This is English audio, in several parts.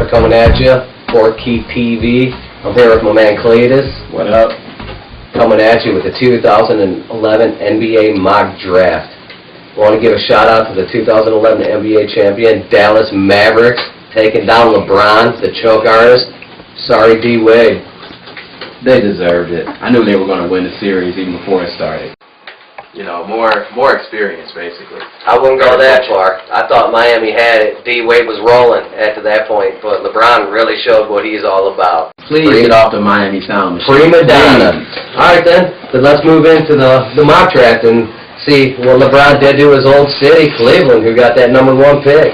Sports coming at you. Fort Key TV. I'm here with my man Cletus. What up? Coming at you with the 2011 NBA mock draft. I want to give a shout out to the 2011 NBA champion Dallas Mavericks, taking down LeBron, the choke artist. Sorry, D. Wade. They deserved it. I knew they were going to win the series even before it started. You know, more experience, basically. I wouldn't go that far. I thought Miami had it. D. Wade was rolling after that point, but LeBron really showed what he's all about. Please get off the Miami sound machine. Prima donna. All right, then let's move into the mock draft and see what LeBron did to his old city, Cleveland, who got that #1 pick.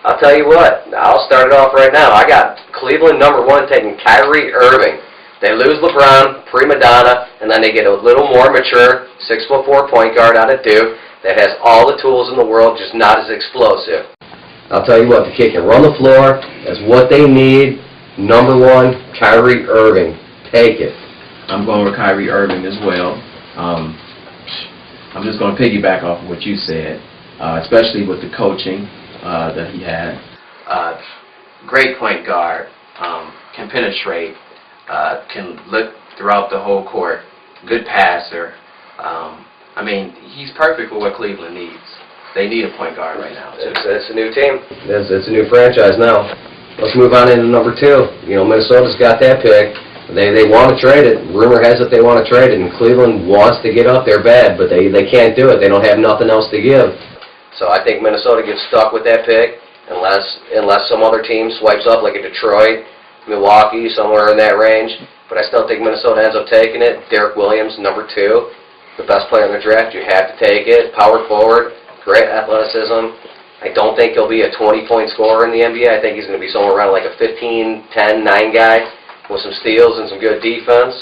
I'll tell you what. I'll start it off right now. I got Cleveland #1 taking Kyrie Irving. They lose LeBron, prima donna, and then they get a little more mature 6'4" point guard out of Duke that has all the tools in the world, just not as explosive. I'll tell you what, the kid can run the floor. That's what they need. #1, Kyrie Irving. Take it. I'm going with Kyrie Irving as well. I'm just going to piggyback off of what you said, especially with the coaching that he had. Great point guard, can penetrate, can look throughout the whole court, good passer. I mean, he's perfect for what Cleveland needs. They need a point guard right now. It's a new team. It's a new franchise now. Let's move on into #2. You know, Minnesota's got that pick. They want to trade it. Rumor has it they want to trade it, and Cleveland wants to get up there bad, but they can't do it. They don't have nothing else to give. So I think Minnesota gets stuck with that pick unless some other team swipes up like a Detroit, Milwaukee, somewhere in that range. But I still think Minnesota ends up taking it. Derek Williams, #2, the best player in the draft. You have to take it. Power forward, great athleticism. I don't think he'll be a 20-point scorer in the NBA. I think he's going to be somewhere around like a 15, 10, 9 guy with some steals and some good defense.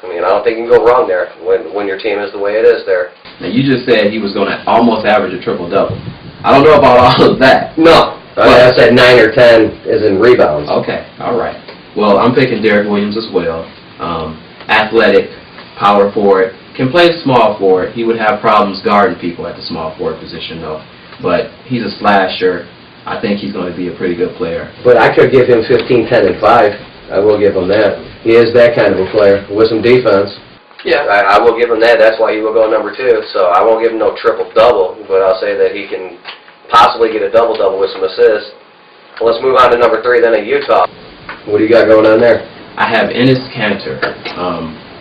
I mean, I don't think you can go wrong there when your team is the way it is there. Now, you just said he was going to almost average a triple-double. I don't know about all of that. No. I said 9 or 10 is in rebounds. Okay, all right. Well, I'm picking Derek Williams as well. Athletic, power forward, can play small forward. He would have problems guarding people at the small forward position, though. But he's a slasher. I think he's going to be a pretty good player. But I could give him 15, 10, and 5. I will give him that. He is that kind of a player with some defense. Yeah, I will give him that. That's why he will go #2. So I won't give him no triple-double, but I'll say that he can possibly get a double-double with some assists. Well, let's move on to #3 then at Utah. What do you got going on there? I have Enes Kanter.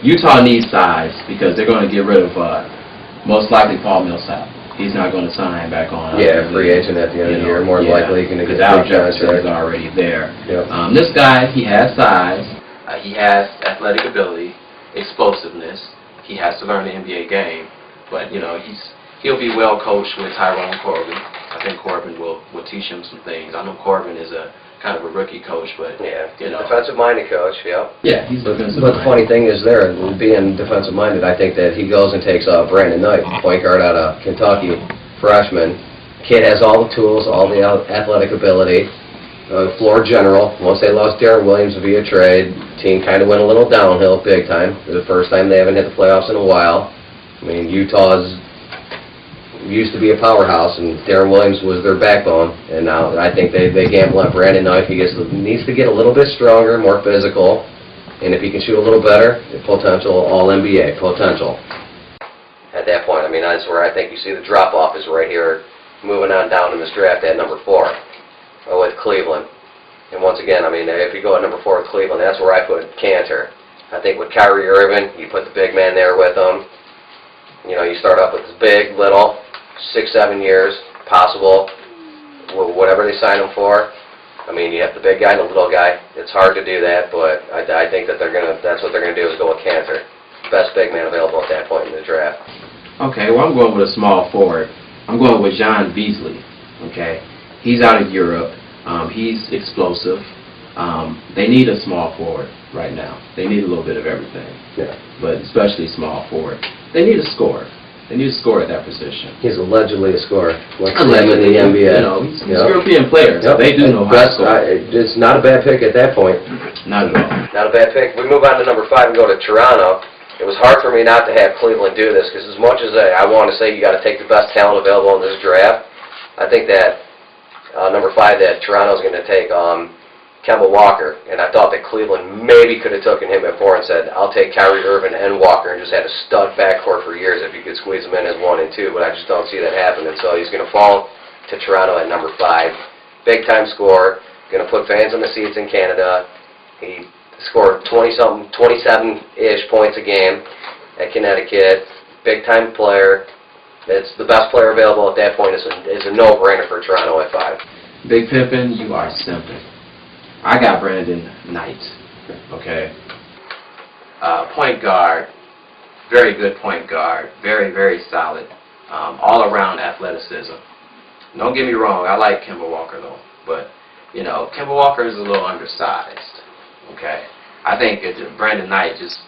Utah needs size because they're going to get rid of most likely Paul Millsap. He's not going to sign back on. Yeah, free agent at the end of the year. More likely going to get Al Jefferson's already there. Yep. This guy, he has size. He has athletic ability, explosiveness. He has to learn the NBA game. But, you know, he'll be well coached with Tyrone Corbin. I think Corbin will teach him some things. I know Corbin is a kind of a rookie coach, but yeah, defensive-minded coach. Yeah, he's defensive-minded. But the funny thing is, there being defensive-minded, I think that he goes and takes Brandon Knight, point guard out of Kentucky, freshman. Kid has all the tools, all the athletic ability. Floor general. Once they lost Derek Williams via trade, team kind of went a little downhill big time. The first time they haven't hit the playoffs in a while. I mean, Utah's used to be a powerhouse, and Darren Williams was their backbone, and now I think they gamble on Brandon Knight. He needs to get a little bit stronger, more physical, and if he can shoot a little better, potential All-NBA potential. At that point, I mean, that's where I think you see the drop-off is right here, moving on down in this draft at #4 with Cleveland. And once again, I mean, if you go at #4 with Cleveland, that's where I put Kanter. I think with Kyrie Irving, you put the big man there with him. You know, you start off with this big, little, 6-7 years, possible, whatever they sign him for. I mean, you have the big guy and the little guy. It's hard to do that, but I think that that's what they're gonna do is go with Kanter, best big man available at that point in the draft. Okay, well, I'm going with a small forward. I'm going with John Beasley. Okay, he's out of Europe. He's explosive. They need a small forward right now. They need a little bit of everything. Yeah. But especially small forward. They need a scorer. They need to score at that position. He's allegedly a scorer. Allegedly, in the NBA. You know, he's European players. Yep. They do know how to score. It's not a bad pick at that point. Not at all. Not a bad pick. We move on to #5 and go to Toronto. It was hard for me not to have Cleveland do this because as much as I want to say you got to take the best talent available in this draft, I think that #5 that Toronto's going to take Kemba Walker, and I thought that Cleveland maybe could have taken him at 4 and said, I'll take Kyrie Irving and Walker and just had a stud backcourt for years if you could squeeze him in as 1 and 2, but I just don't see that happening. So he's going to fall to Toronto at number 5. Big-time scorer, going to put fans in the seats in Canada. He scored 27-ish points a game at Connecticut. Big-time player. It's the best player available at that point. It's a no-brainer for Toronto at 5. Big Pimpin, you are simping. I got Brandon Knight, okay? Point guard, very good point guard, very, very solid, all-around athleticism. Don't get me wrong, I like Kemba Walker though, but, you know, Kemba Walker is a little undersized, okay? I think Brandon Knight just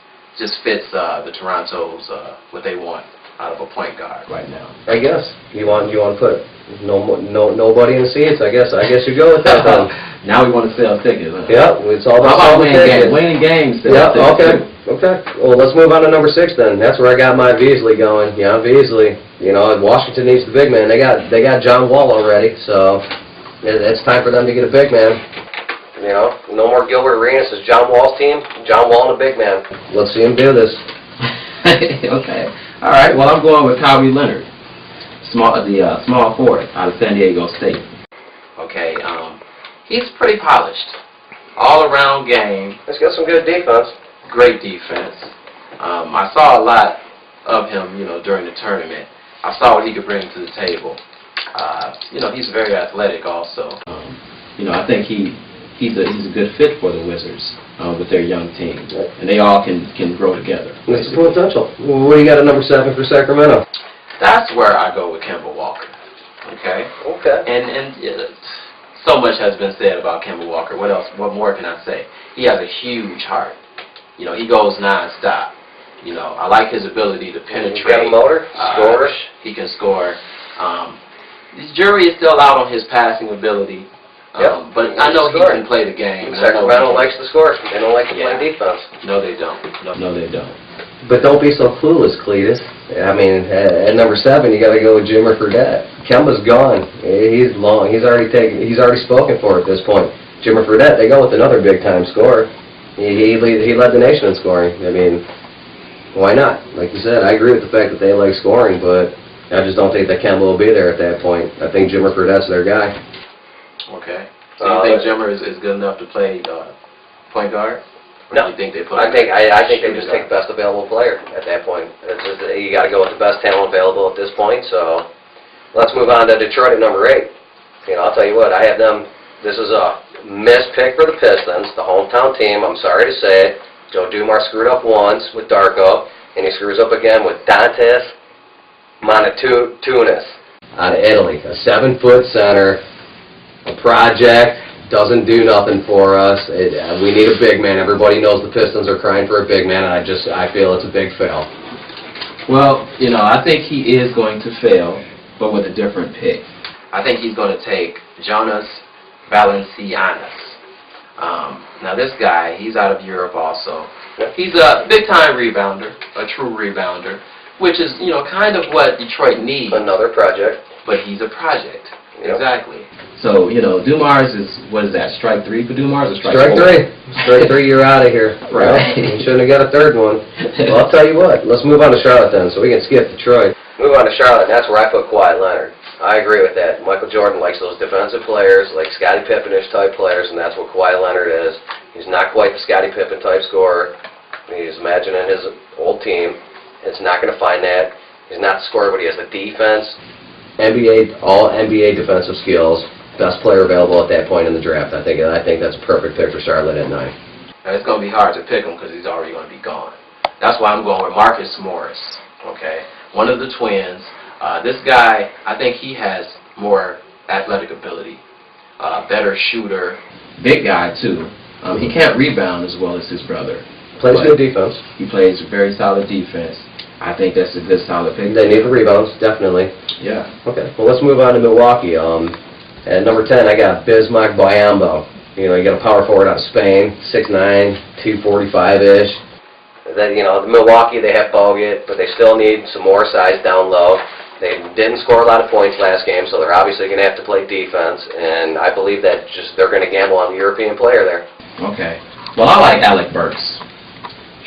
fits the Toronto's, what they want out of a point guard right now. I guess. You want to put nobody in the seats, I guess you go with that then. Now we want to sell tickets, huh? Yeah, it's all about How about tickets. winning games? Yeah, okay. Well, let's move on to number 6 then. That's where I got my Beasley going. Yeah, Beasley. You know, Washington needs the big man. They got John Wall already, so it's time for them to get a big man. You know, no more Gilbert Arenas. It's John Wall's team. John Wall and a big man. Let's see him do this. Okay. All right. Well, I'm going with Kawhi Leonard, small forward out of San Diego State. Okay. He's pretty polished, all-around game. He's got some good defense. Great defense. I saw a lot of him, you know, during the tournament. I saw what he could bring to the table. You know, he's very athletic also. You know, I think he's a good fit for the Wizards with their young team, and they all can grow together. That's the potential. What do you got at number 7 for Sacramento? That's where I go with Kemba Walker. Okay. Okay. And so much has been said about Kemba Walker. What else? What more can I say? He has a huge heart. You know, he goes nonstop. You know, I like his ability to penetrate. He's got a motor, score. He can score. The jury is still out on his passing ability. But I know he can play the game. Sacramento likes to score. They don't like to play defense. No, they don't. No, they don't. But don't be so clueless, Cletus. I mean, at number 7, you got to go with Jimmer Fredette. Kemba's gone. He's long. He's already spoken for at this point. Jimmer Fredette. They go with another big-time scorer. He led the nation in scoring. I mean, why not? Like you said, I agree with the fact that they like scoring, but I just don't think that Kemba will be there at that point. I think Jimmer Fredette's their guy. Okay. So you think Jimmer is good enough to play point guard? No. You think they put I think they just take the best available player at that point. You got to go with the best talent available at this point. So let's move on to Detroit at number 8. You know, I'll tell you what, I have them. This is a missed pick for the Pistons, the hometown team. I'm sorry to say it. Joe Dumars screwed up once with Darko, and he screws up again with Dantas Montunis out of Italy, a 7-foot center, a project. Doesn't do nothing for us. We need a big man. Everybody knows the Pistons are crying for a big man, and I feel it's a big fail. Well, you know, I think he is going to fail, but with a different pick. I think he's going to take Jonas Valanciunas. Now this guy, he's out of Europe also. He's a big-time rebounder, a true rebounder, which is, you know, kind of what Detroit needs. Another project. But he's a project. Yep. Exactly. So, you know, Dumars is, what is that, strike 3 for Dumars or strike 4? Strike 3, you're out of here. Right. You shouldn't have got a third one. Well, I'll tell you what, let's move on to Charlotte then, so we can skip Detroit. Move on to Charlotte, and that's where I put Kawhi Leonard. I agree with that. Michael Jordan likes those defensive players, like Scottie Pippen-ish type players, and that's what Kawhi Leonard is. He's not quite the Scottie Pippen type scorer. He's imagining his old team. It's not going to find that. He's not the scorer, but he has the defense. All NBA defensive skills. Best player available at that point in the draft. I think that's a perfect pick for Charlotte at 9. Now, it's going to be hard to pick him because he's already going to be gone. That's why I'm going with Marcus Morris. Okay, one of the twins. This guy, I think he has more athletic ability, better shooter, big guy too. He can't rebound as well as his brother. Plays good defense. He plays very solid defense. I think that's a good solid pick. They need the rebounds, definitely. Yeah. Okay, well let's move on to Milwaukee. At number 10, I got Bismack Biyombo. You know, you got a power forward out of Spain, 6'9", 245-ish. Then, you know, Milwaukee, they have Bogut, but they still need some more size down low. They didn't score a lot of points last game, so they're obviously going to have to play defense, and I believe that they're going to gamble on the European player there. Okay. Well, I like Alec Burks.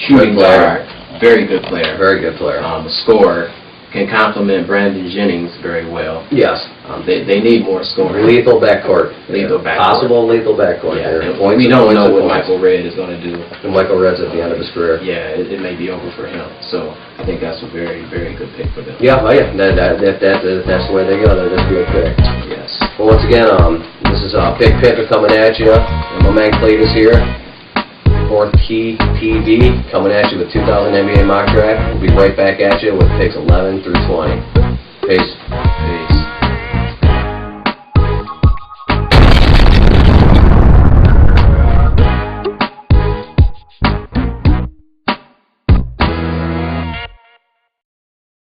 Shooting guard, very good player. Very good player. Scorer, can complement Brandon Jennings very well. Yes. They need more scoring. Lethal backcourt. Lethal backcourt. Possible lethal backcourt Yeah, there. and we don't know what Michael Redd is going to do. And Michael Redd's at the end of his career. Yeah, it may be over for him. So I think that's a very, very good pick for them. Yeah, oh yeah. If that's the way they go, that's a good pick. Yes. Well, once again, this is Big Pimpin coming at you, and my man Cletus here. Fourth Key TV coming at you with 2000 NBA mock draft. We'll be right back at you with picks 11 through 20. Peace.